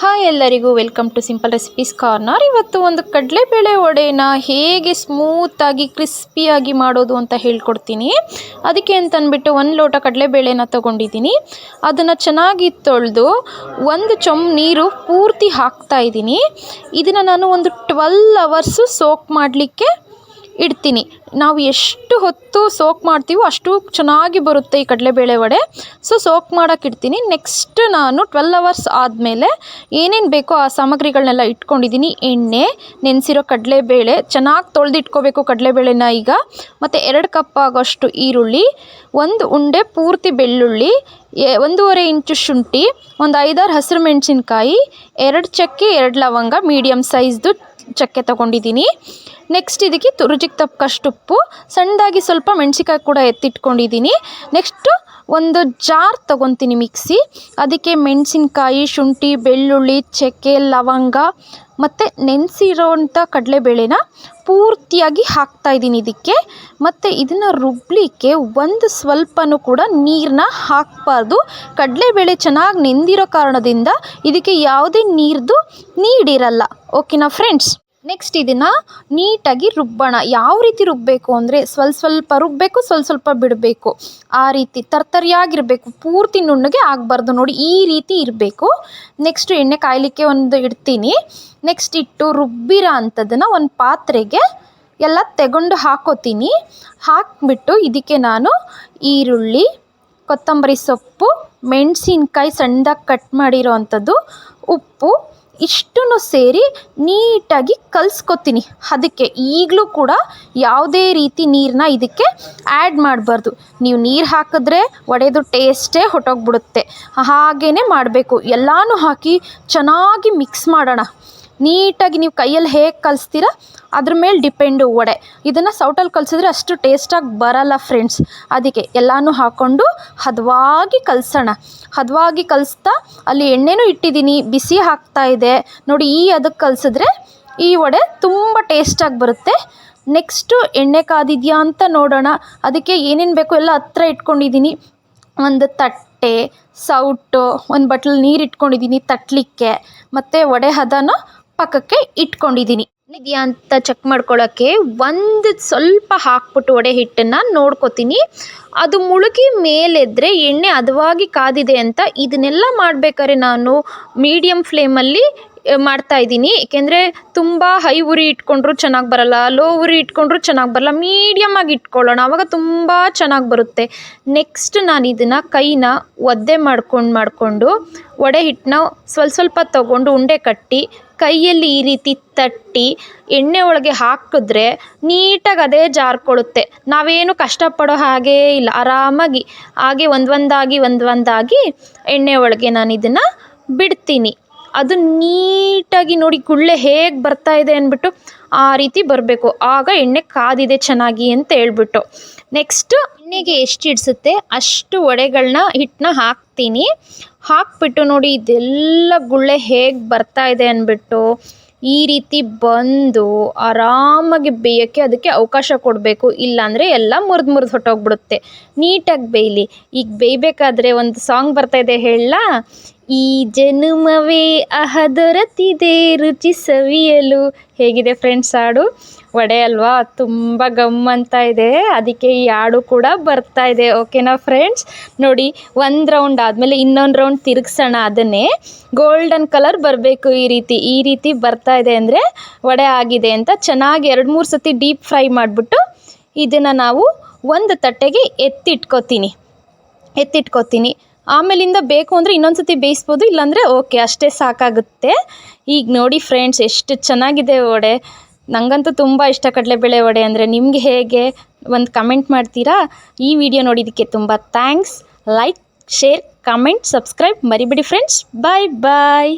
Hi ಎಲ್ಲರಿಗೂ welcome to simple recipes corner. ಇವತ್ತು ಒಂದು ಕಡಲೆಬೇಳೆ ವಡೆನ ಹೇಗೆ ಸ್ಮೂತಾಗಿ ಕ್ರಿಸ್ಪಿಯಾಗಿ ಮಾಡೋದು ಅಂತ ಹೇಳ್ಕೊಡ್ತೀನಿ. ಅದಕ್ಕೆ ಅಂತ ಅಂದ್ಬಿಟ್ಟು 1 ಲೋಟ ಕಡಲೆಬೇಳೆನ ತೊಗೊಂಡಿದ್ದೀನಿ. ಅದನ್ನು ಚೆನ್ನಾಗಿ ತೊಳೆದು 1 ಚೊಂಬು ನೀರು ಪೂರ್ತಿ ಹಾಕ್ತಾ ಇದ್ದೀನಿ. ಇದನ್ನು ನಾನು ಒಂದು 12 ಅವರ್ಸು ಸೋಕ್ ಮಾಡಲಿಕ್ಕೆ ಇಡ್ತೀನಿ. ನಾವು ಎಷ್ಟು ಹೊತ್ತು ಸೋಕ್ ಮಾಡ್ತೀವೋ ಅಷ್ಟು ಚೆನ್ನಾಗಿ ಬರುತ್ತೆ ಈ ಕಡಲೆಬೇಳೆ ವಡೆ. ಸೊ ಸೋಕ್ ಮಾಡೋಕೆ ಇಡ್ತೀನಿ. ನೆಕ್ಸ್ಟ್ ನಾನು 12 ಅವರ್ಸ್ ಆದಮೇಲೆ ಏನೇನು ಬೇಕೋ ಆ ಸಾಮಗ್ರಿಗಳನ್ನೆಲ್ಲ ಇಟ್ಕೊಂಡಿದ್ದೀನಿ. ಎಣ್ಣೆ, ನೆನೆಸಿರೋ ಕಡಲೆಬೇಳೆ, ಚೆನ್ನಾಗಿ ತೊಳೆದಿಟ್ಕೋಬೇಕು ಕಡಲೆಬೇಳೆನ ಈಗ, ಮತ್ತು 2 ಕಪ್ ಆಗೋಷ್ಟು ಈರುಳ್ಳಿ, 1 ಉಂಡೆ ಪೂರ್ತಿ ಬೆಳ್ಳುಳ್ಳಿ, 1.5 ಇಂಚು ಶುಂಠಿ, ಒಂದು 5-6 ಹಸಿರು ಮೆಣಸಿನ್ಕಾಯಿ, 2 ಚಕ್ಕೆ, 2 ಲವಂಗ, ಮೀಡಿಯಮ್ ಸೈಜ್ದು ಚಕ್ಕೆ ತೊಗೊಂಡಿದ್ದೀನಿ. ನೆಕ್ಸ್ಟ್ ಇದಕ್ಕೆ ರುಚಿಗೆ ತಕ್ಕಷ್ಟು ಉಪ್ಪು, ಸಣ್ಣದಾಗಿ ಸ್ವಲ್ಪ ಮೆಣಸಿನ್ಕಾಯಿ ಕೂಡ ಎತ್ತಿಟ್ಕೊಂಡಿದ್ದೀನಿ. ನೆಕ್ಸ್ಟು ಒಂದು ಜಾರ್ ತೊಗೊತೀನಿ ಮಿಕ್ಸಿ. ಅದಕ್ಕೆ ಮೆಣಸಿನ್ಕಾಯಿ, ಶುಂಠಿ, ಬೆಳ್ಳುಳ್ಳಿ, ಚಕ್ಕೆ, ಲವಂಗ ಮತ್ತು ನೆನೆಸಿರೋಂಥ ಕಡಲೆಬೇಳೆನ ಪೂರ್ತಿಯಾಗಿ ಹಾಕ್ತಾಯಿದ್ದೀನಿ ಇದಕ್ಕೆ. ಮತ್ತು ಇದನ್ನು ರುಬ್ಬಲಿಕ್ಕೆ ಸ್ವಲ್ಪನೂ ಕೂಡ ನೀರನ್ನ ಹಾಕಬಾರ್ದು. ಕಡಲೆಬೇಳೆ ಚೆನ್ನಾಗಿ ನೆಂದಿರೋ ಕಾರಣದಿಂದ ಇದಕ್ಕೆ ಯಾವುದೇ ನೀರ್ದು ನೀಡಿರಲ್ಲ. ಓಕೆನಾ ಫ್ರೆಂಡ್ಸ್? ನೆಕ್ಸ್ಟ್ ಇದನ್ನು ನೀಟಾಗಿ ರುಬ್ಬೋಣ. ಯಾವ ರೀತಿ ರುಬ್ಬಬೇಕು ಅಂದರೆ ಸ್ವಲ್ಪ ರುಬ್ಬಬೇಕು, ಸ್ವಲ್ಪ ಬಿಡಬೇಕು. ಆ ರೀತಿ ತರ್ತರಿಯಾಗಿರಬೇಕು, ಪೂರ್ತಿ ನುಣ್ಣಗೆ ಆಗಬಾರ್ದು. ನೋಡಿ ಈ ರೀತಿ ಇರಬೇಕು. ನೆಕ್ಸ್ಟು ಎಣ್ಣೆ ಕಾಯಲಿಕ್ಕೆ ಒಂದು ಇಡ್ತೀನಿ. ನೆಕ್ಸ್ಟ್ ಇಟ್ಟು ರುಬ್ಬಿರೋ ಅಂಥದ್ದನ್ನು ಒಂದು ಪಾತ್ರೆಗೆ ಎಲ್ಲ ತಗೊಂಡು ಹಾಕೋತೀನಿ. ಹಾಕಿಬಿಟ್ಟು ಇದಕ್ಕೆ ನಾನು ಈರುಳ್ಳಿ, ಕೊತ್ತಂಬರಿ ಸೊಪ್ಪು, ಮೆಣಸಿನ್ಕಾಯಿ ಸಣ್ಣದಾಗಿ ಕಟ್ ಮಾಡಿರೋ ಅಂಥದ್ದು, ಉಪ್ಪು ಇಷ್ಟನ್ನು ಸೇರಿ ನೀಟಾಗಿ ಕಲಿಸ್ಕೊತೀನಿ. ಅದಕ್ಕೆ ಈಗಲೂ ಕೂಡ ಯಾವುದೇ ರೀತಿ ನೀರನ್ನ ಇದಕ್ಕೆ ಆ್ಯಡ್ ಮಾಡಬಾರ್ದು. ನೀವು ನೀರು ಹಾಕಿದ್ರೆ ವಡೆದು ಟೇಸ್ಟೇ ಹೊಟ್ಟೋಗ್ಬಿಡುತ್ತೆ. ಹಾಗೇ ಮಾಡಬೇಕು. ಎಲ್ಲನೂ ಹಾಕಿ ಚೆನ್ನಾಗಿ ಮಿಕ್ಸ್ ಮಾಡೋಣ. ನೀಟಾಗಿ ನೀವು ಕೈಯಲ್ಲಿ ಹೇಗೆ ಕಲಿಸ್ತೀರ ಅದ್ರ ಮೇಲೆ ಡಿಪೆಂಡು ವಡೆ. ಇದನ್ನು ಸೌಟಲ್ಲಿ ಕಲಿಸಿದ್ರೆ ಅಷ್ಟು ಟೇಸ್ಟಾಗಿ ಬರಲ್ಲ ಫ್ರೆಂಡ್ಸ್. ಅದಕ್ಕೆ ಎಲ್ಲನೂ ಹಾಕ್ಕೊಂಡು ಹದವಾಗಿ ಕಲಸೋಣ. ಹದವಾಗಿ ಕಲಿಸ್ತಾ ಅಲ್ಲಿ ಎಣ್ಣೆನೂ ಇಟ್ಟಿದ್ದೀನಿ, ಬಿಸಿ ಆಗ್ತಾ ಇದೆ ನೋಡಿ. ಈ ಅದಕ್ಕೆ ಕಲಿಸಿದ್ರೆ ಈ ವಡೆ ತುಂಬ ಟೇಸ್ಟಾಗಿ ಬರುತ್ತೆ. ನೆಕ್ಸ್ಟು ಎಣ್ಣೆ ಕಾದಿದೆಯಾ ಅಂತ ನೋಡೋಣ. ಅದಕ್ಕೆ ಏನೇನು ಬೇಕೋ ಎಲ್ಲ ಹತ್ರ ಇಟ್ಕೊಂಡಿದ್ದೀನಿ. ಒಂದು ತಟ್ಟೆ, ಸೌಟು, ಒಂದು ಬಟ್ಲಲ್ಲಿ ನೀರು ಇಟ್ಕೊಂಡಿದ್ದೀನಿ ತಟ್ಟಲಿಕ್ಕೆ, ಮತ್ತು ವಡೆ ಹದನ ಪಕ್ಕಕ್ಕೆ ಇಟ್ಕೊಂಡಿದ್ದೀನಿ. ಇದೆಯಾ ಅಂತ ಚೆಕ್ ಮಾಡ್ಕೊಳ್ಳೋಕ್ಕೆ ಸ್ವಲ್ಪ ಹಾಕ್ಬಿಟ್ಟು ವಡೆ ಹಿಟ್ಟನ್ನು ನೋಡ್ಕೊತೀನಿ. ಅದು ಮುಳುಗಿ ಮೇಲೆದ್ರೆ ಎಣ್ಣೆ ಹದವಾಗಿ ಕಾದಿದೆ ಅಂತ. ಇದನ್ನೆಲ್ಲ ಮಾಡಬೇಕಾದ್ರೆ ನಾನು ಮೀಡಿಯಮ್ ಫ್ಲೇಮಲ್ಲಿ ಮಾಡ್ತಾಯಿದ್ದೀನಿ. ಏಕೆಂದರೆ ತುಂಬ ಹೈ ಉರಿ ಇಟ್ಕೊಂಡ್ರೂ ಚೆನ್ನಾಗಿ ಬರಲ್ಲ, ಲೋ ಉರಿ ಇಟ್ಕೊಂಡ್ರೂ ಚೆನ್ನಾಗಿ ಬರಲ್ಲ. ಮೀಡಿಯಮಾಗಿ ಇಟ್ಕೊಳ್ಳೋಣ, ಆವಾಗ ತುಂಬ ಚೆನ್ನಾಗಿ ಬರುತ್ತೆ. ನೆಕ್ಸ್ಟ್ ನಾನು ಇದನ್ನು ಕೈನ ಒದ್ದೆ ಮಾಡಿಕೊಂಡು ವಡೆ ಹಿಟ್ಟನ್ನ ಸ್ವಲ್ಪ ತೊಗೊಂಡು ಉಂಡೆ ಕಟ್ಟಿ ಕೈಯಲ್ಲಿ ಈ ರೀತಿ ತಟ್ಟಿ ಎಣ್ಣೆ ಒಳಗೆ ಹಾಕಿದ್ರೆ ನೀಟಾಗಿ ಅದೇ ಜಾರ್ಕೊಳ್ಳುತ್ತೆ. ನಾವೇನು ಕಷ್ಟಪಡೋ ಹಾಗೇ ಇಲ್ಲ. ಆರಾಮಾಗಿ ಹಾಗೆ ಒಂದೊಂದಾಗಿ ಎಣ್ಣೆ ಒಳಗೆ ನಾನು ಇದನ್ನು ಬಿಡ್ತೀನಿ. ಅದು ನೀಟಾಗಿ ನೋಡಿ ಗುಳ್ಳೆ ಹೇಗೆ ಬರ್ತಾ ಇದೆ ಅಂದ್ಬಿಟ್ಟು ಆ ರೀತಿ ಬರಬೇಕು. ಆಗ ಎಣ್ಣೆ ಕಾದಿದೆ ಚೆನ್ನಾಗಿ ಅಂತ ಹೇಳ್ಬಿಟ್ಟು. ನೆಕ್ಸ್ಟು ಎಣ್ಣೆಗೆ ಎಷ್ಟು ಇಡಿಸುತ್ತೆ ಅಷ್ಟು ವಡೆಗಳನ್ನ ಹಿಟ್ಟನ್ನ ಹಾಕ್ತೀನಿ. ಹಾಕ್ಬಿಟ್ಟು ನೋಡಿ ಇದೆಲ್ಲ ಗುಳ್ಳೆ ಹೇಗೆ ಬರ್ತಾ ಇದೆ ಅಂದ್ಬಿಟ್ಟು ಈ ರೀತಿ ಬಂದು ಆರಾಮಾಗಿ ಬೇಯೋಕ್ಕೆ ಅದಕ್ಕೆ ಅವಕಾಶ ಕೊಡಬೇಕು. ಇಲ್ಲಾಂದರೆ ಎಲ್ಲ ಮುರಿದು ಹೊಟ್ಟೋಗ್ಬಿಡುತ್ತೆ. ನೀಟಾಗಿ ಬೇಯಲಿ. ಈಗ ಬೇಯಬೇಕಾದ್ರೆ ಒಂದು ಸಾಂಗ್ ಬರ್ತಾ ಇದೆ ಹೇಳಲಾ? ಈ ಜನುಮವೇ ಅಹದೊರತಿದೆ ರುಚಿ ಸವಿಯಲು. ಹೇಗಿದೆ ಫ್ರೆಂಡ್ಸ್ ಹಾಡು? ವಡೆ ಅಲ್ವಾ, ತುಂಬ ಗಮ್ಮಂತ ಇದೆ. ಅದಕ್ಕೆ ಈ ಹಾಡು ಕೂಡ ಬರ್ತಾ ಇದೆ. ಓಕೆನಾ ಫ್ರೆಂಡ್ಸ್? ನೋಡಿ, 1 ರೌಂಡ್ ಆದಮೇಲೆ ಇನ್ನೊಂದು ರೌಂಡ್ ತಿರುಗಿಸೋಣ. ಅದನ್ನೇ ಗೋಲ್ಡನ್ ಕಲರ್ ಬರಬೇಕು. ಈ ರೀತಿ ಬರ್ತಾ ಇದೆ ಅಂದರೆ ವಡೆ ಆಗಿದೆ ಅಂತ. ಚೆನ್ನಾಗಿ 2-3 ಸತಿ ಡೀಪ್ ಫ್ರೈ ಮಾಡಿಬಿಟ್ಟು ಇದನ್ನು ನಾವು ಒಂದು ತಟ್ಟೆಗೆ ಎತ್ತಿಟ್ಕೊತೀನಿ. ಆಮೇಲಿಂದ ಬೇಕು ಅಂದರೆ ಇನ್ನೊಂದು ಸತಿ ಬೇಯಿಸ್ಬೋದು, ಇಲ್ಲಾಂದರೆ ಓಕೆ ಅಷ್ಟೇ ಸಾಕಾಗುತ್ತೆ. ಈಗ ನೋಡಿ ಫ್ರೆಂಡ್ಸ್ ಎಷ್ಟು ಚೆನ್ನಾಗಿದೆ ವಡೆ. ನನಗಂತೂ ತುಂಬ ಇಷ್ಟ ಕಡಲೆಬೇಳೆ ವಡೆ ಅಂದರೆ. ನಿಮಗೆ ಹೇಗೆ ಒಂದು ಕಮೆಂಟ್ ಮಾಡ್ತೀರಾ? ಈ ವಿಡಿಯೋ ನೋಡಿದ್ದಕ್ಕೆ ತುಂಬ thanks. Like, share, comment, subscribe ಮರಿಬೇಡಿ ಫ್ರೆಂಡ್ಸ್. ಬಾಯ್.